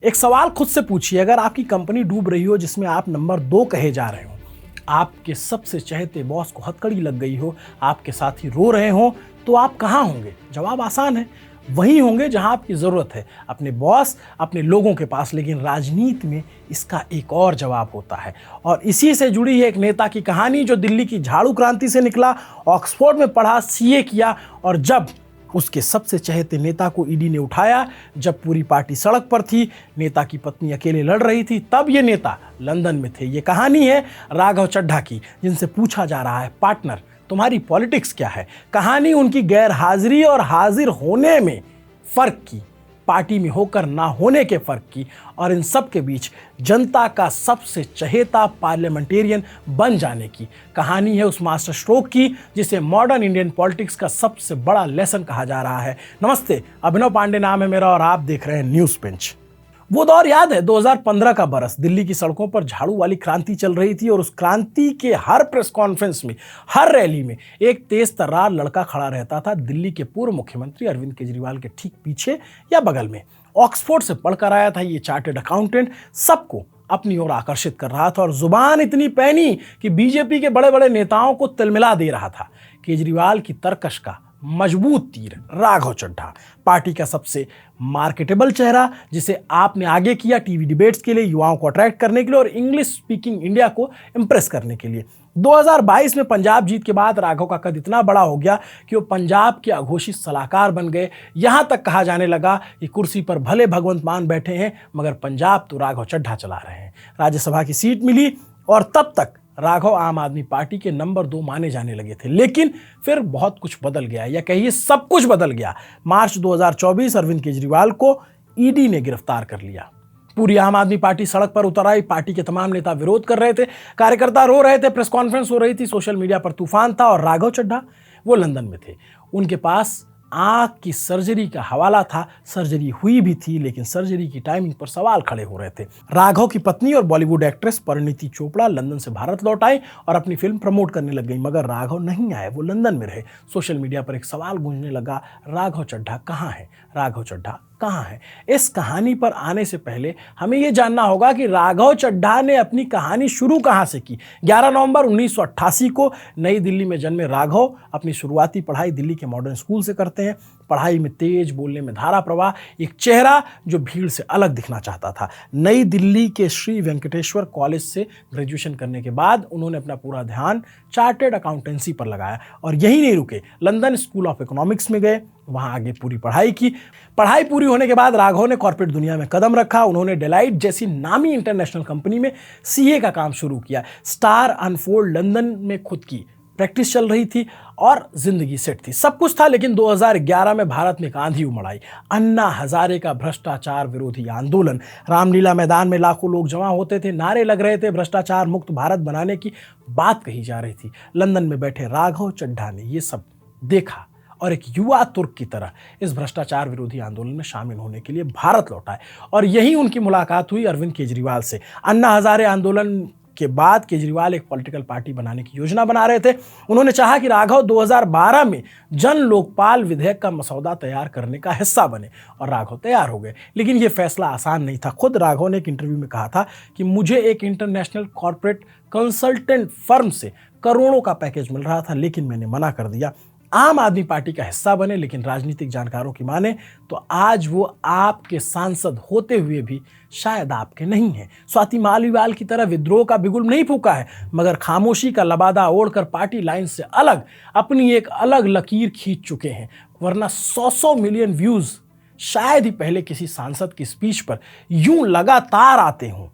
एक सवाल खुद से पूछिए, अगर आपकी कंपनी डूब रही हो जिसमें आप नंबर 2 कहे जा रहे हो, आपके सबसे चहेते बॉस को हथकड़ी लग गई हो, आपके साथी रो रहे हो, तो आप कहाँ होंगे? जवाब आसान है, वहीं होंगे जहां आपकी जरूरत है, अपने बॉस, अपने लोगों के पास। लेकिन राजनीति में इसका एक और जवाब होता है, और इसी से जुड़ी है एक नेता की कहानी जो दिल्ली की झाड़ू क्रांति से निकला, ऑक्सफोर्ड में पढ़ा, सीए किया, और जब उसके सबसे चहेते नेता को ईडी ने उठाया, जब पूरी पार्टी सड़क पर थी, नेता की पत्नी अकेले लड़ रही थी, तब ये नेता लंदन में थे। ये कहानी है राघव चड्ढा की, जिनसे पूछा जा रहा है, पार्टनर तुम्हारी पॉलिटिक्स क्या है? कहानी उनकी गैर हाजिरी और हाजिर होने में फर्क की, पार्टी में होकर ना होने के फर्क की, और इन सब के बीच जनता का सबसे चहेता पार्लियामेंटेरियन बन जाने की। कहानी है उस मास्टर स्ट्रोक की जिसे मॉडर्न इंडियन पॉलिटिक्स का सबसे बड़ा लेसन कहा जा रहा है। नमस्ते, अभिनव पांडे नाम है मेरा और आप देख रहे हैं न्यूज पिंच। वो दौर याद है, 2015 का बरस। दिल्ली की सड़कों पर झाड़ू वाली क्रांति चल रही थी, और उस क्रांति के हर प्रेस कॉन्फ्रेंस में, हर रैली में एक तेज तर्रार लड़का खड़ा रहता था, दिल्ली के पूर्व मुख्यमंत्री अरविंद केजरीवाल के ठीक पीछे या बगल में। ऑक्सफोर्ड से पढ़कर आया था ये चार्टर्ड अकाउंटेंट, सबको अपनी ओर आकर्षित कर रहा था, और जुबान इतनी पैनी कि बीजेपी के बड़े बड़े नेताओं को तिलमिला दे रहा था। केजरीवाल की तरकश का मजबूत तीर राघव चड्ढा, पार्टी का सबसे मार्केटेबल चेहरा, जिसे आपने आगे किया टीवी डिबेट्स के लिए, युवाओं को अट्रैक्ट करने के लिए और इंग्लिश स्पीकिंग इंडिया को इंप्रेस करने के लिए। 2022 में पंजाब जीत के बाद राघव का कद इतना बड़ा हो गया कि वो पंजाब के अघोषित सलाहकार बन गए। यहां तक कहा जाने लगा कि कुर्सी पर भले भगवंत मान बैठे हैं, मगर पंजाब तो राघव चड्ढा चला रहे हैं। राज्यसभा की सीट मिली, और तब तक राघव आम आदमी पार्टी के नंबर 2 माने जाने लगे थे। लेकिन फिर बहुत कुछ बदल गया, या कहिए सब कुछ बदल गया। मार्च 2024 अरविंद केजरीवाल को ईडी ने गिरफ्तार कर लिया। पूरी आम आदमी पार्टी सड़क पर उतर आई, पार्टी के तमाम नेता विरोध कर रहे थे, कार्यकर्ता रो रहे थे, प्रेस कॉन्फ्रेंस हो रही थी, सोशल मीडिया पर तूफान था, और राघव चड्ढा वो लंदन में थे। उनके पास आंख की सर्जरी का हवाला था, सर्जरी हुई भी थी, लेकिन सर्जरी की टाइमिंग पर सवाल खड़े हो रहे थे। राघव की पत्नी और बॉलीवुड एक्ट्रेस परिणीति चोपड़ा लंदन से भारत लौट आई और अपनी फिल्म प्रमोट करने लग गई, मगर राघव नहीं आए, वो लंदन में रहे। सोशल मीडिया पर एक सवाल गूंजने लगा, राघव चड्ढा कहाँ है? राघव चड्ढा कहाँ है? इस कहानी पर आने से पहले हमें यह जानना होगा कि राघव चड्ढा ने अपनी कहानी शुरू कहाँ से की। 11 नवंबर 1988 को नई दिल्ली में जन्मे राघव अपनी शुरुआती पढ़ाई दिल्ली के मॉडर्न स्कूल से करते हैं। पढ़ाई में तेज, बोलने में धारा प्रवाह, एक चेहरा जो भीड़ से अलग दिखना चाहता था। नई दिल्ली के श्री वेंकटेश्वर कॉलेज से ग्रेजुएशन करने के बाद उन्होंने अपना पूरा ध्यान चार्टर्ड अकाउंटेंसी पर लगाया, और यही नहीं रुके, लंदन स्कूल ऑफ इकोनॉमिक्स में गए, वहां आगे पूरी पढ़ाई की। पढ़ाई पूरी होने के बाद राघव ने कॉर्पोरेट दुनिया में कदम रखा। उन्होंने डेलाइट जैसी नामी इंटरनेशनल कंपनी में सीए का काम शुरू किया। स्टार अनफोल्ड लंदन में खुद की प्रैक्टिस चल रही थी और जिंदगी सेट थी, सब कुछ था। लेकिन 2011 में भारत में एक आंधी उमड़ आई, अन्ना हजारे का भ्रष्टाचार विरोधी आंदोलन। रामलीला मैदान में लाखों लोग जमा होते थे, नारे लग रहे थे, भ्रष्टाचार मुक्त भारत बनाने की बात कही जा रही थी। लंदन में बैठे राघव चड्ढा ने ये सब देखा, और एक युवा तुर्क की तरह इस भ्रष्टाचार विरोधी आंदोलन में शामिल होने के लिए भारत लौट आए। और यही उनकी मुलाकात हुई अरविंद केजरीवाल से। अन्ना हजारे आंदोलन के बाद केजरीवाल एक पॉलिटिकल पार्टी बनाने की योजना बना रहे थे। उन्होंने चाहा कि राघव 2012 में जन लोकपाल विधेयक का मसौदा तैयार करने का हिस्सा बने, और राघव तैयार हो गए। लेकिन यह फैसला आसान नहीं था। खुद राघव ने एक इंटरव्यू में कहा था कि मुझे एक इंटरनेशनल कॉर्पोरेट कंसल्टेंट फर्म से करोड़ों का पैकेज मिल रहा था, लेकिन मैंने मना कर दिया। आम आदमी पार्टी का हिस्सा बने, लेकिन राजनीतिक जानकारों की माने तो आज वो आपके सांसद होते हुए भी शायद आपके नहीं हैं। स्वाति मालीवाल की तरह विद्रोह का बिगुल नहीं फूका है, मगर खामोशी का लबादा ओढ़कर पार्टी लाइन से अलग अपनी एक अलग लकीर खींच चुके हैं। वरना 100 मिलियन व्यूज शायद ही पहले किसी सांसद की स्पीच पर यूं लगातार आते हों।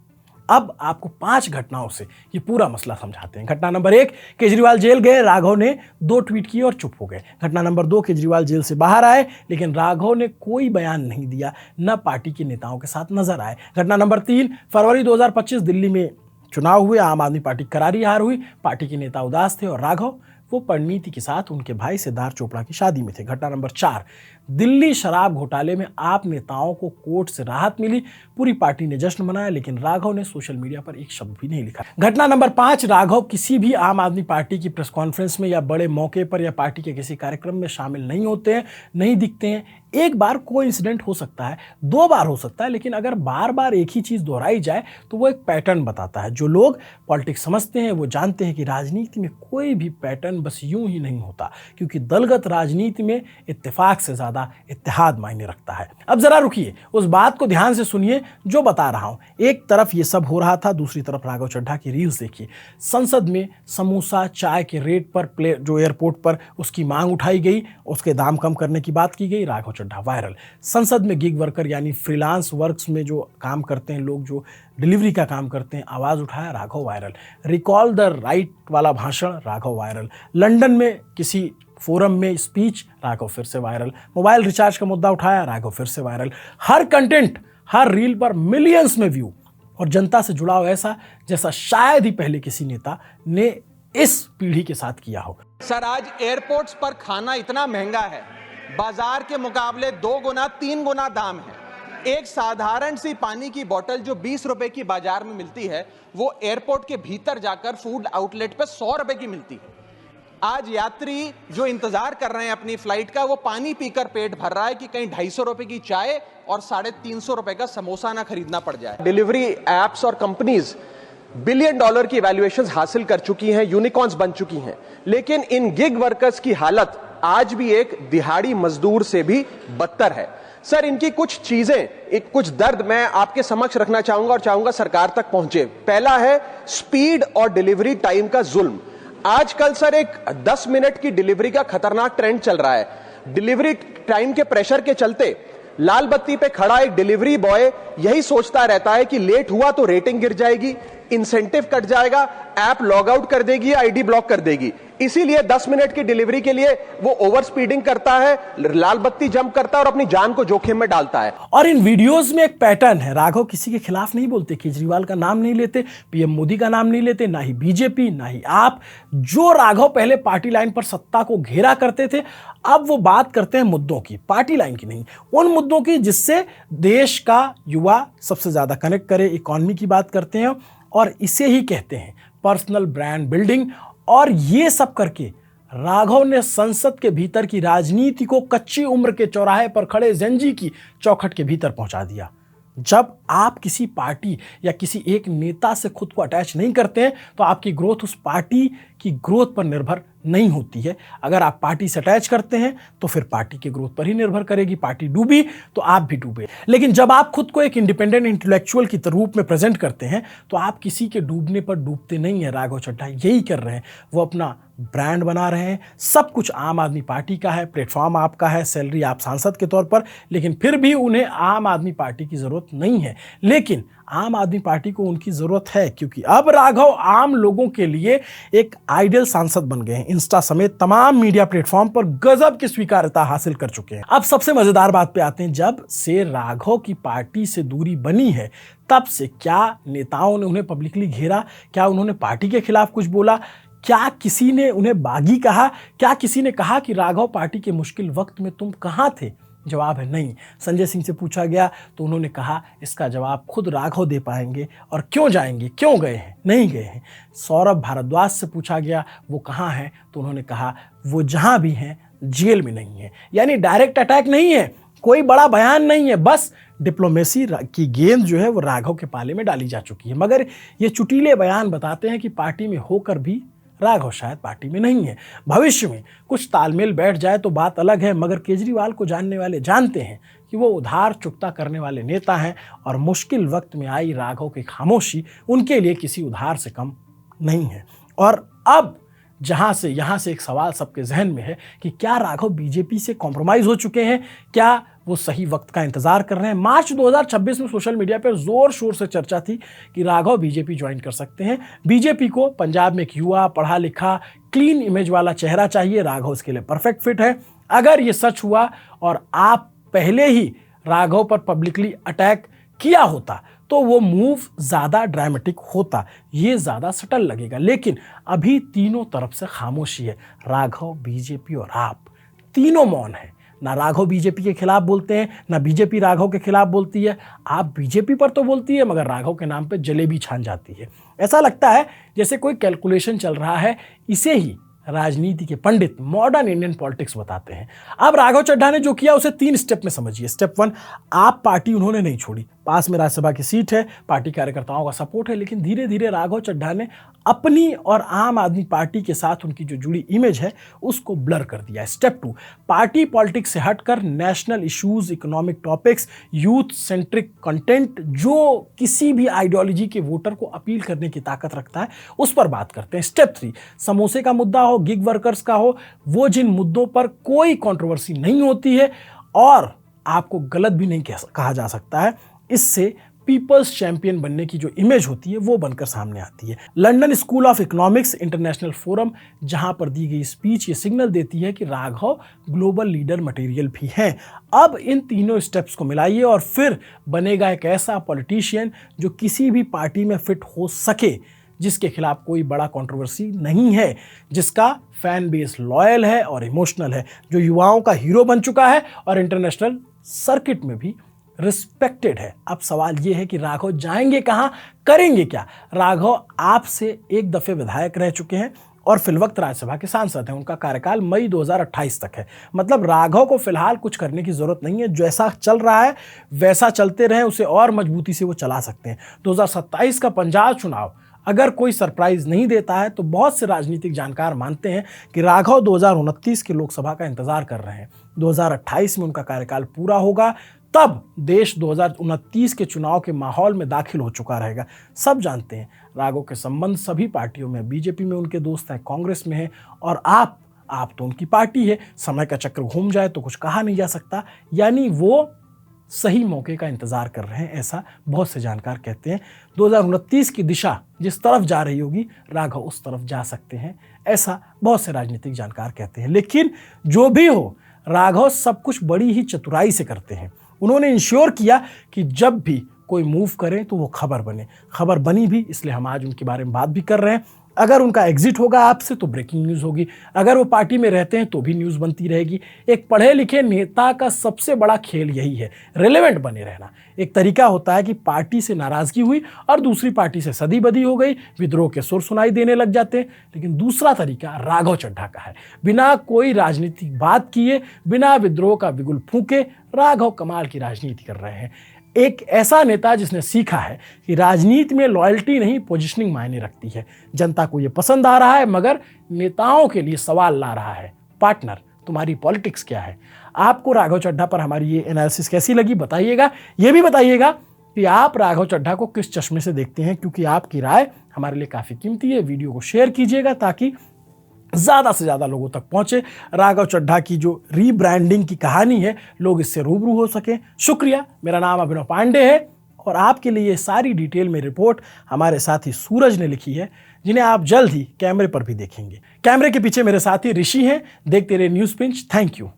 अब आपको 5 घटनाओं से ये पूरा मसला समझाते हैं। घटना नंबर 1, केजरीवाल जेल गए, राघव ने 2 ट्वीट किए और चुप हो गए। घटना नंबर 2, केजरीवाल जेल से बाहर आए, लेकिन राघव ने कोई बयान नहीं दिया, न पार्टी के नेताओं के साथ नजर आए। घटना नंबर 3, फरवरी 2025 दिल्ली में चुनाव हुए, आम आदमी पार्टी करारी हार हुई, पार्टी के नेता उदास थे, और राघव वो परिणीति के साथ उनके भाई सिद्धार्थ चोपड़ा की शादी में थे। घटना नंबर 4, दिल्ली शराब घोटाले में आप नेताओं को कोर्ट से राहत मिली, पूरी पार्टी ने जश्न मनाया, लेकिन राघव ने सोशल मीडिया पर एक शब्द भी नहीं लिखा। घटना नंबर 5, राघव किसी भी आम आदमी पार्टी की प्रेस कॉन्फ्रेंस में या बड़े मौके पर या पार्टी के किसी कार्यक्रम में शामिल नहीं होते हैं, नहीं दिखते हैं। एक बार कोई इंसिडेंट हो सकता है, 2 बार हो सकता है, लेकिन अगर बार बार एक ही चीज दोहराई जाए तो वो एक पैटर्न बताता है। जो लोग पॉलिटिक्स समझते हैं वो जानते हैं कि राजनीति में कोई भी पैटर्न बस यूं ही नहीं होता, क्योंकि दलगत राजनीति में इत्तेफाक से ज्यादा इत्तेहाद मायने रखता है। अब जरा रुकिए, उस बात को ध्यान से सुनिए जो बता रहा हूं। एक तरफ ये सब हो रहा था, दूसरी तरफ राघव चड्ढा की रील्स देखिए। संसद में समोसा चाय के रेट पर जो एयरपोर्ट पर उसकी मांग उठाई गई, उसके दाम कम करने की बात की गई, राघव चड्ढा वायरल। संसद में गिग वर्कर यानी फ्रीलांस वर्क्स में जो काम करते हैं लोग, जो डिलीवरी का काम करते हैं, आवाज उठाया, Raghav viral. Recall the right वाला भाषण, राघव वायरल। लंदन में किसी फोरम में स्पीच, राघव फिर से वायरल। मोबाइल रिचार्ज का मुद्दा उठाया, राघव फिर से वायरल। हर कंटेंट, हर रील पर मिलियंस में व्यू और जनता से जुड़ाव ऐसा जैसा शायद ही पहले किसी नेता ने इस पीढ़ी के साथ किया हो। सर, आज एयरपोर्ट्स पर खाना इतना महंगा है, बाजार के मुकाबले 2 गुना 3 गुना दाम है। एक साधारण सी पानी की बोतल जो 20 रुपए की बाजार में मिलती है, वो एयरपोर्ट के भीतर जाकर फूड आउटलेट पे 100 रुपए की मिलती है। आज यात्री जो इंतजार कर रहे हैं अपनी फ्लाइट का, वो पानी पीकर पेट भर रहा है कि कहीं 250 रुपए की चाय और 350 रुपए का समोसा ना खरीदना पड़ जाए। डिलीवरी एप्स और कंपनीज $1 बिलियन की वैल्यूएशंस हासिल कर चुकी हैं, यूनिकॉर्न्स बन चुकी हैं, लेकिन इन गिग वर्कर्स की हालत आज भी एक दिहाड़ी मजदूर से भी बदतर है। सर, इनकी कुछ चीजें, कुछ दर्द मैं आपके समक्ष रखना चाहूंगा और चाहूंगा सरकार तक पहुंचे। पहला है स्पीड और डिलीवरी टाइम का जुल्म। आजकल सर एक 10 मिनट की डिलीवरी का खतरनाक ट्रेंड चल रहा है। डिलीवरी टाइम के प्रेशर के चलते लाल बत्ती पे खड़ा एक डिलीवरी बॉय यही सोचता रहता है कि लेट हुआ तो रेटिंग गिर जाएगी, इंसेंटिव कट जाएगा, ऐप लॉग आउट कर देगी, आईडी ब्लॉक कर देगी। इसीलिए 10 मिनट की डिलीवरी के लिए वो ओवर स्पीडिंग करता है, लाल बत्ती जंप करता है और अपनी जान को जोखिम में डालता है। और इन वीडियोस में एक पैटर्न है, राघव किसी के खिलाफ नहीं बोलते, केजरीवाल का नाम नहीं लेते, पीएम मोदी का नाम नहीं लेते, ना ही बीजेपी, ना ही आप। जो राघव पहले पार्टी लाइन पर सत्ता को घेरा करते थे, अब वो बात करते हैं मुद्दों की, पार्टी लाइन की नहीं, उन मुद्दों की जिससे देश का युवा सबसे ज्यादा कनेक्ट करे। इकोनॉमी की बात करते हैं और इसे ही कहते हैं पर्सनल ब्रांड बिल्डिंग। और ये सब करके राघव ने संसद के भीतर की राजनीति को कच्ची उम्र के चौराहे पर खड़े जंजी की चौखट के भीतर पहुंचा दिया। जब आप किसी पार्टी या किसी एक नेता से खुद को अटैच नहीं करते हैं तो आपकी ग्रोथ उस पार्टी की ग्रोथ पर निर्भर नहीं होती है। अगर आप पार्टी से अटैच करते हैं तो फिर पार्टी की ग्रोथ पर ही निर्भर करेगी। पार्टी डूबी तो आप भी डूबे। लेकिन जब आप खुद को एक इंडिपेंडेंट इंटेलेक्चुअल की रूप में प्रेजेंट करते हैं तो आप किसी के डूबने पर डूबते नहीं हैं। राघव चड्ढा यही कर रहे हैं, वो अपना ब्रांड बना रहे हैं। सब कुछ आम आदमी पार्टी का है, प्लेटफॉर्म आपका है, सैलरी आप सांसद के तौर पर, लेकिन फिर भी उन्हें आम आदमी पार्टी की जरूरत नहीं है। लेकिन आम आदमी पार्टी को उनकी जरूरत है, क्योंकि अब राघव आम लोगों के लिए एक आइडियल सांसद बन गए हैं। इंस्टा समेत तमाम मीडिया प्लेटफॉर्म पर गजब की स्वीकार्यता हासिल कर चुके हैं। अब सबसे मजेदार बात पे आते हैं, जब से राघव की पार्टी से दूरी बनी है तब से क्या नेताओं ने उन्हें पब्लिकली घेरा? क्या उन्होंने पार्टी के खिलाफ कुछ बोला? क्या किसी ने उन्हें बागी कहा? क्या किसी ने कहा कि राघव पार्टी के मुश्किल वक्त में तुम कहां थे? जवाब है नहीं। संजय सिंह से पूछा गया तो उन्होंने कहा इसका जवाब खुद राघव दे पाएंगे। और क्यों जाएंगे, क्यों गए हैं? नहीं गए हैं। सौरभ भारद्वाज से पूछा गया वो कहाँ हैं तो उन्होंने कहा वो जहां भी हैं जेल में नहीं है। यानी डायरेक्ट अटैक नहीं है, कोई बड़ा बयान नहीं है, बस डिप्लोमेसी की गेंद जो है वो राघव के पाले में डाली जा चुकी है। मगर ये चुटीले बयान बताते हैं कि पार्टी में होकर भी राघव शायद पार्टी में नहीं है। भविष्य में कुछ तालमेल बैठ जाए तो बात अलग है, मगर केजरीवाल को जानने वाले जानते हैं कि वो उधार चुकता करने वाले नेता हैं और मुश्किल वक्त में आई राघव की खामोशी उनके लिए किसी उधार से कम नहीं है। और अब यहाँ से एक सवाल सबके जहन में है कि क्या राघव बीजेपी से कॉम्प्रोमाइज हो चुके हैं? क्या वो सही वक्त का इंतजार कर रहे हैं? मार्च 2026 में सोशल मीडिया पर जोर शोर से चर्चा थी कि राघव बीजेपी ज्वाइन कर सकते हैं। बीजेपी को पंजाब में एक युवा, पढ़ा लिखा, क्लीन इमेज वाला चेहरा चाहिए। राघव इसके लिए परफेक्ट फिट है। अगर ये सच हुआ और आप पहले ही राघव पर पब्लिकली अटैक किया होता तो वो मूव ज्यादा ड्रामेटिक होता, ये ज्यादा सटल लगेगा। लेकिन अभी तीनों तरफ से खामोशी है। राघव, बीजेपी और आप तीनों मौन है। ना राघव बीजेपी के खिलाफ बोलते हैं, ना बीजेपी राघव के खिलाफ बोलती है। आप बीजेपी पर तो बोलती है मगर राघव के नाम पे जलेबी छान जाती है। ऐसा लगता है जैसे कोई कैलकुलेशन चल रहा है। इसे ही राजनीति के पंडित मॉडर्न इंडियन पॉलिटिक्स बताते हैं। अब राघव चड्ढा ने जो किया उसे 3 स्टेप में समझिए। स्टेप 1, आप पार्टी उन्होंने नहीं छोड़ी, पास में राज्यसभा की सीट है, पार्टी कार्यकर्ताओं का सपोर्ट है, लेकिन धीरे धीरे राघव चड्ढा ने अपनी और आम आदमी पार्टी के साथ उनकी जो जुड़ी इमेज है उसको ब्लर कर दिया। स्टेप 2, पार्टी पॉलिटिक्स से हटकर national issues, economic topics, youth centric content जो किसी भी आइडियोलॉजी के वोटर को अपील करने की ताकत रखता है उस पर बात करते हैं। स्टेप 3, समोसे का मुद्दा हो, गिग वर्कर्स का हो, वो जिन मुद्दों पर कोई कंट्रोवर्सी नहीं होती है और आपको गलत भी नहीं कहा जा सकता है, इससे पीपल्स चैंपियन बनने की जो इमेज होती है वो बनकर सामने आती है। London school of economics international forum जहां पर दी गई स्पीच ये सिग्नल देती है कि राघव ग्लोबल लीडर मटेरियल भी हैं। अब इन तीनों स्टेप्स को मिलाइए और फिर बनेगा एक ऐसा पॉलिटिशियन जो किसी भी पार्टी में फिट हो सके, जिसके खिलाफ कोई बड़ा कंट्रोवर्सी नहीं है, जिसका फैन बेस लॉयल है और इमोशनल है, जो युवाओं का हीरो बन चुका है और इंटरनेशनल सर्किट में भी रिस्पेक्टेड है। अब सवाल यह है कि राघव जाएंगे कहां, करेंगे क्या? राघव आपसे एक दफे विधायक रह चुके हैं और फिलवक्त राज्यसभा के सांसद हैं। उनका कार्यकाल मई 2028 तक है। मतलब राघव को फिलहाल कुछ करने की जरूरत नहीं है। जैसा चल रहा है वैसा चलते रहे, उसे और मजबूती से वो चला सकते हैं। 2027 का पंजाब चुनाव अगर कोई सरप्राइज नहीं देता है तो बहुत से राजनीतिक जानकार मानते हैं कि राघव 2029 के लोकसभा का इंतजार कर रहे हैं। 2028 में उनका कार्यकाल पूरा होगा, तब देश 2029 के चुनाव के माहौल में दाखिल हो चुका रहेगा। सब जानते हैं राघव के संबंध सभी पार्टियों में, बीजेपी में उनके दोस्त हैं, कांग्रेस में हैं और आप तो उनकी पार्टी है। समय का चक्र घूम जाए तो कुछ कहा नहीं जा सकता, यानी वो सही मौके का इंतजार कर रहे हैं, ऐसा बहुत से जानकार कहते हैं। 2029 की दिशा जिस तरफ जा रही होगी राघव उस तरफ जा सकते हैं, ऐसा बहुत से राजनीतिक जानकार कहते हैं। लेकिन जो भी हो, राघव सब कुछ बड़ी ही चतुराई से करते हैं। उन्होंने इंश्योर किया कि जब भी कोई मूव करें तो वो खबर बने। खबर बनी भी, इसलिए हम आज उनके बारे में बात भी कर रहे हैं। अगर उनका एग्जिट होगा आपसे तो ब्रेकिंग न्यूज़ होगी, अगर वो पार्टी में रहते हैं तो भी न्यूज़ बनती रहेगी। एक पढ़े लिखे नेता का सबसे बड़ा खेल यही है, रेलेवेंट बने रहना। एक तरीका होता है कि पार्टी से नाराज़गी हुई और दूसरी पार्टी से सदी बदी हो गई, विद्रोह के सुर सुनाई देने लग जाते हैं। लेकिन दूसरा तरीका राघव चड्ढा का है, बिना कोई राजनीतिक बात किए, बिना विद्रोह का बिगुल फूके राघव कमाल की राजनीति कर रहे हैं। एक ऐसा नेता जिसने सीखा है कि राजनीति में लॉयल्टी नहीं पोजीशनिंग मायने रखती है। जनता को ये पसंद आ रहा है मगर नेताओं के लिए सवाल ला रहा है, पार्टनर तुम्हारी पॉलिटिक्स क्या है? आपको राघव चड्ढा पर हमारी ये एनालिसिस कैसी लगी बताइएगा। ये भी बताइएगा कि आप राघव चड्ढा को किस चश्मे से देखते हैं, क्योंकि आपकी राय हमारे लिए काफ़ी कीमती है। वीडियो को शेयर कीजिएगा ताकि ज़्यादा से ज़्यादा लोगों तक पहुँचे। राघव चड्ढा की जो रीब्रांडिंग की कहानी है, लोग इससे रूबरू हो सकें। शुक्रिया। मेरा नाम अभिनव पांडे है और आपके लिए ये सारी डिटेल में रिपोर्ट हमारे साथी सूरज ने लिखी है, जिन्हें आप जल्द ही कैमरे पर भी देखेंगे। कैमरे के पीछे मेरे साथी ऋषि हैं। देखते रहिए न्यूज़ पिंच। Thank you.